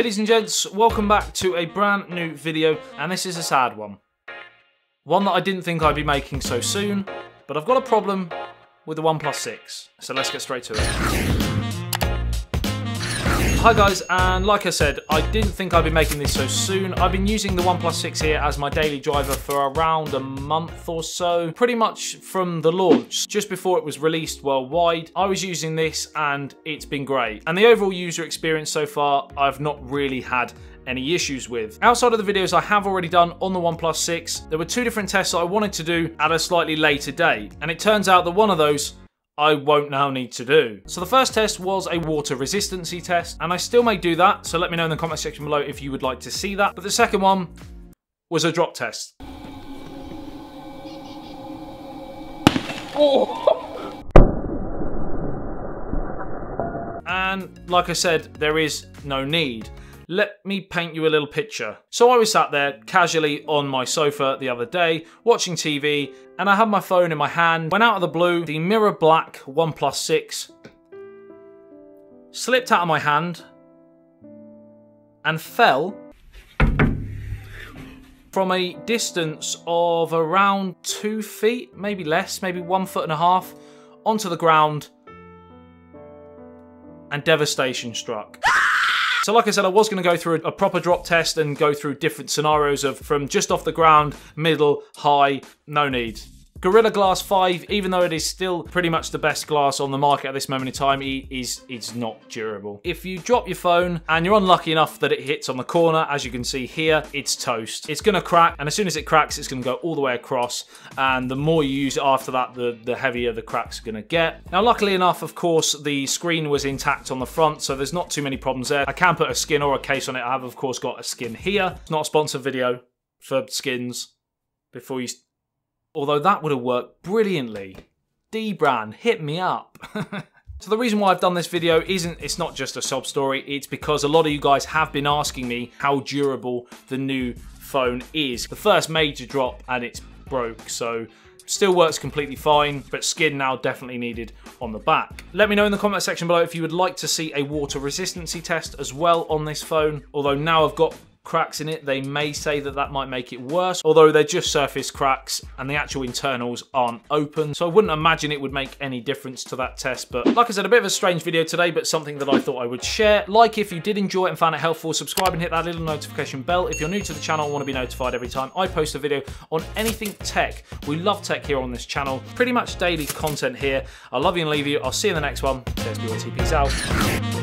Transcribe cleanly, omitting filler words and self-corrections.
Ladies and gents, welcome back to a brand new video, and this is a sad one. One that I didn't think I'd be making so soon, but I've got a problem with the OnePlus 6, so let's get straight to it. Hi guys, and like I said, I didn't think I'd be making this so soon. I've been using the OnePlus 6 here as my daily driver for around a month or so, pretty much from the launch, just before it was released worldwide. I was using this and it's been great. And the overall user experience so far, I've not really had any issues with. Outside of the videos I have already done on the OnePlus 6, there were two different tests that I wanted to do at a slightly later date. And it turns out that one of those I won't now need to do. So the first test was a water resistancy test, and I still may do that, so let me know in the comment section below if you would like to see that. But the second one was a drop test. Oh. And like I said, there is no need. Let me paint you a little picture. So I was sat there casually on my sofa the other day, watching TV, and I had my phone in my hand. When out of the blue, the mirror black OnePlus 6 slipped out of my hand and fell from a distance of around 2 feet, maybe less, maybe 1.5 feet, onto the ground, and devastation struck. So like I said, I was going to go through a proper drop test and go through different scenarios of from just off the ground, middle, high, no need. Gorilla Glass 5, even though it is still pretty much the best glass on the market at this moment in time, it's not durable. If you drop your phone and you're unlucky enough that it hits on the corner, as you can see here, it's toast. It's going to crack, and as soon as it cracks, it's going to go all the way across, and the more you use it after that, the heavier the crack's going to get. Now, luckily enough, of course, the screen was intact on the front, so there's not too many problems there. I can put a skin or a case on it. I have, of course, got a skin here. It's not a sponsored video for skins before you... Although that would have worked brilliantly. D-Brand, hit me up. So the reason why I've done this video it's not just a sob story, it's because a lot of you guys have been asking me how durable the new phone is. The first major drop and it's broke, so still works completely fine, but skin now definitely needed on the back. Let me know in the comment section below if you would like to see a water resistancy test as well on this phone. Although now I've got cracks in it, they may say that that might make it worse, although they're just surface cracks and the actual internals aren't open, so I wouldn't imagine it would make any difference to that test. But like I said, a bit of a strange video today, but something that I thought I would share. Like if you did enjoy it and found it helpful, subscribe and hit that little notification bell if you're new to the channel and want to be notified every time I post a video on anything tech. We love tech here on this channel, pretty much daily content here. I love you and leave you. I'll see you in the next one. ASBYT, peace out.